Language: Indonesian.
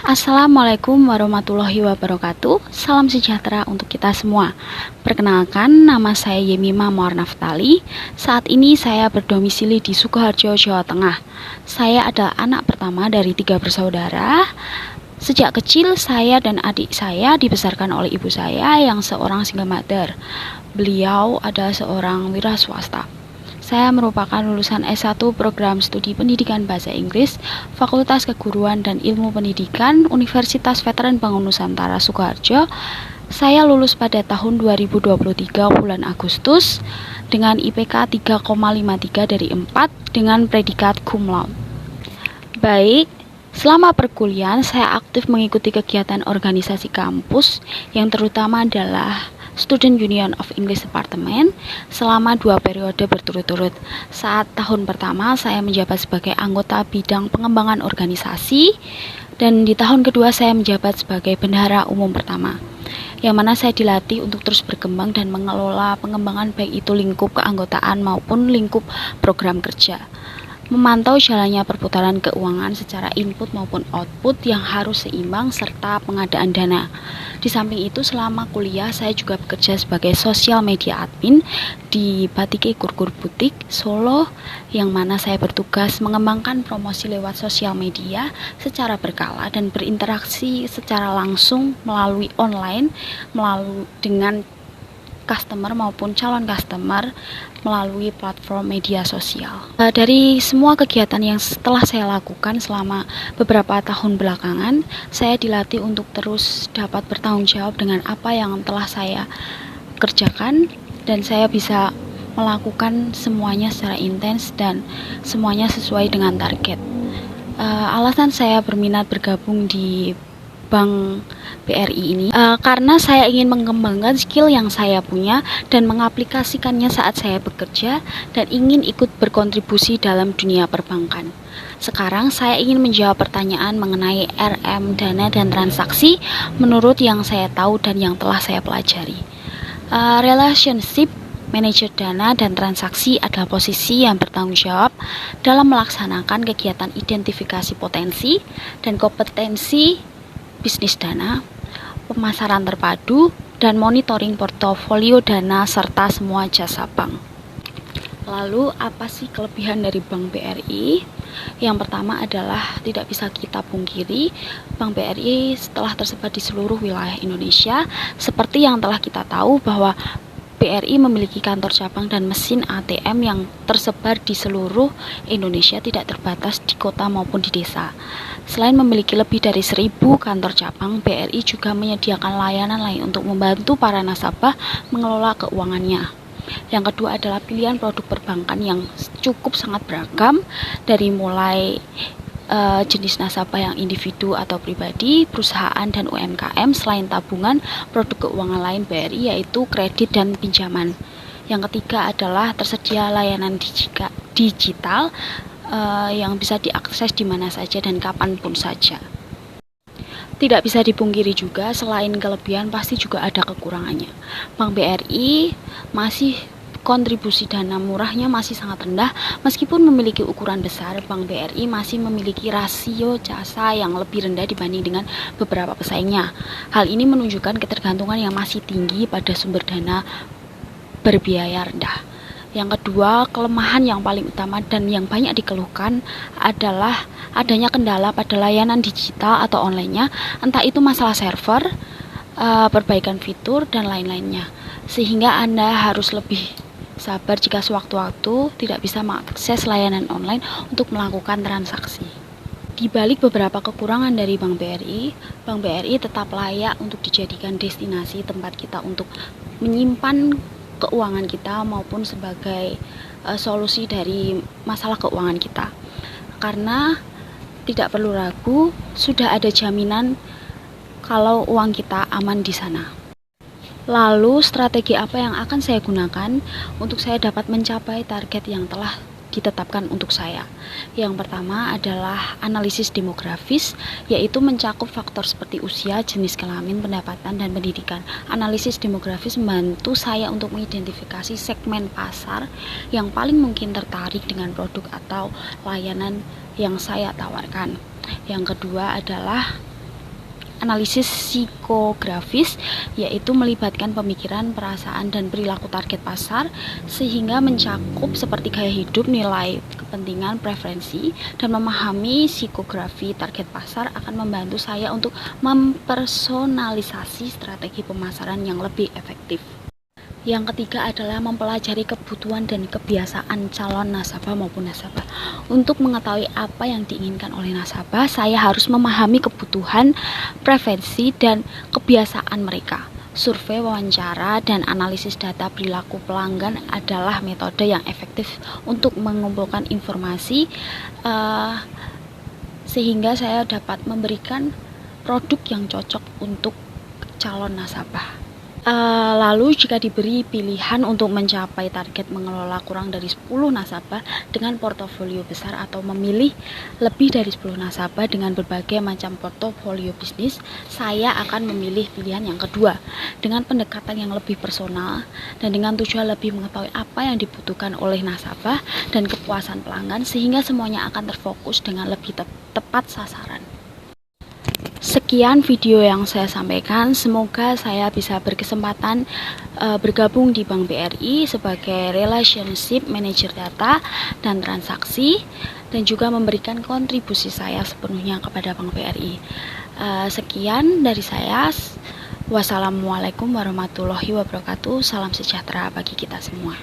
Assalamualaikum warahmatullahi wabarakatuh. Salam sejahtera untuk kita semua. Perkenalkan, nama saya Yemima Mawar Naftali. Saat ini saya berdomisili di Sukoharjo, Jawa Tengah. Saya adalah anak pertama dari 3 bersaudara. Sejak kecil, saya dan adik saya dibesarkan oleh ibu saya yang seorang single mother. Beliau adalah seorang wira swasta. Saya merupakan lulusan S1 Program Studi Pendidikan Bahasa Inggris, Fakultas Keguruan dan Ilmu Pendidikan, Universitas Veteran Bangun Nusantara Sukoharjo. Saya lulus pada tahun 2023 bulan Agustus dengan IPK 3,53 dari 4 dengan predikat cum laude. Baik, selama perkuliahan saya aktif mengikuti kegiatan organisasi kampus yang terutama adalah Student Union of English Department selama 2 periode berturut-turut. Saat tahun pertama saya menjabat sebagai anggota bidang pengembangan organisasi dan di tahun kedua saya menjabat sebagai bendahara umum pertama, yang mana saya dilatih untuk terus berkembang dan mengelola pengembangan baik itu lingkup keanggotaan maupun lingkup program kerja. Memantau jalannya perputaran keuangan secara input maupun output yang harus seimbang serta pengadaan dana. Di samping itu selama kuliah saya juga bekerja sebagai social media admin di Batike Kurkur Butik Solo, yang mana saya bertugas mengembangkan promosi lewat sosial media secara berkala dan berinteraksi secara langsung melalui online dengan customer maupun calon customer melalui platform media sosial. Dari semua kegiatan yang setelah saya lakukan selama beberapa tahun belakangan, saya dilatih untuk terus dapat bertanggung jawab dengan apa yang telah saya kerjakan dan saya bisa melakukan semuanya secara intens dan semuanya sesuai dengan target. Alasan saya berminat bergabung di Bank BRI ini karena saya ingin mengembangkan skill yang saya punya dan mengaplikasikannya saat saya bekerja dan ingin ikut berkontribusi dalam dunia perbankan. Sekarang saya ingin menjawab pertanyaan mengenai RM, dana dan transaksi menurut yang saya tahu dan yang telah saya pelajari. Relationship Manajer dana dan transaksi adalah posisi yang bertanggung jawab dalam melaksanakan kegiatan identifikasi potensi dan kompetensi bisnis dana, pemasaran terpadu, dan monitoring portofolio dana serta semua jasa bank. Lalu apa sih kelebihan dari Bank BRI? Yang pertama adalah tidak bisa kita pungkiri, Bank BRI telah tersebar di seluruh wilayah Indonesia. Seperti yang telah kita tahu bahwa BRI memiliki kantor cabang dan mesin ATM yang tersebar di seluruh Indonesia, tidak terbatas di kota maupun di desa. Selain memiliki lebih dari 1.000 kantor cabang, BRI juga menyediakan layanan lain untuk membantu para nasabah mengelola keuangannya. Yang kedua adalah pilihan produk perbankan yang cukup sangat beragam, dari mulai jenis nasabah yang individu atau pribadi, perusahaan dan UMKM. Selain tabungan, produk keuangan lain BRI yaitu kredit dan pinjaman. Yang ketiga adalah tersedia layanan digital yang bisa diakses di mana saja dan kapanpun saja. Tidak bisa dipungkiri juga, selain kelebihan pasti juga ada kekurangannya. Bank BRI masih kontribusi dana murahnya masih sangat rendah. Meskipun memiliki ukuran besar, Bank BRI masih memiliki rasio jasa yang lebih rendah dibanding dengan beberapa pesaingnya. Hal ini menunjukkan ketergantungan yang masih tinggi pada sumber dana berbiaya rendah. Yang kedua, kelemahan yang paling utama dan yang banyak dikeluhkan adalah adanya kendala pada layanan digital atau online-nya, entah itu masalah server, perbaikan fitur, dan lain-lainnya. Sehingga Anda harus lebih sabar jika sewaktu-waktu tidak bisa mengakses layanan online untuk melakukan transaksi. Di balik beberapa kekurangan dari Bank BRI tetap layak untuk dijadikan destinasi tempat kita untuk menyimpan keuangan kita maupun sebagai solusi dari masalah keuangan kita. Karena tidak perlu ragu, sudah ada jaminan kalau uang kita aman di sana. Lalu strategi apa yang akan saya gunakan untuk saya dapat mencapai target yang telah ditetapkan untuk saya? Yang pertama adalah analisis demografis, yaitu mencakup faktor seperti usia, jenis kelamin, pendapatan, dan pendidikan. Analisis demografis membantu saya untuk mengidentifikasi segmen pasar yang paling mungkin tertarik dengan produk atau layanan yang saya tawarkan. Yang kedua adalah analisis psikografis, yaitu melibatkan pemikiran, perasaan, dan perilaku target pasar sehingga mencakup seperti gaya hidup, nilai, kepentingan, preferensi, dan memahami psikografi target pasar akan membantu saya untuk mempersonalisasi strategi pemasaran yang lebih efektif. Yang ketiga adalah mempelajari kebutuhan dan kebiasaan calon nasabah maupun nasabah. Untuk mengetahui apa yang diinginkan oleh nasabah, saya harus memahami kebutuhan, preferensi, dan kebiasaan mereka. Survei, wawancara, dan analisis data perilaku pelanggan adalah metode yang efektif untuk mengumpulkan informasi sehingga saya dapat memberikan produk yang cocok untuk calon nasabah. Lalu jika diberi pilihan untuk mencapai target mengelola kurang dari 10 nasabah dengan portofolio besar atau memilih lebih dari 10 nasabah dengan berbagai macam portofolio bisnis, saya akan memilih pilihan yang kedua dengan pendekatan yang lebih personal dan dengan tujuan lebih mengetahui apa yang dibutuhkan oleh nasabah dan kepuasan pelanggan sehingga semuanya akan terfokus dengan lebih tepat sasaran. Sekian video yang saya sampaikan, semoga saya bisa berkesempatan bergabung di Bank BRI sebagai Relationship Manager Data dan Transaksi dan juga memberikan kontribusi saya sepenuhnya kepada Bank BRI. Sekian dari saya. Wassalamualaikum warahmatullahi wabarakatuh. Salam sejahtera bagi kita semua.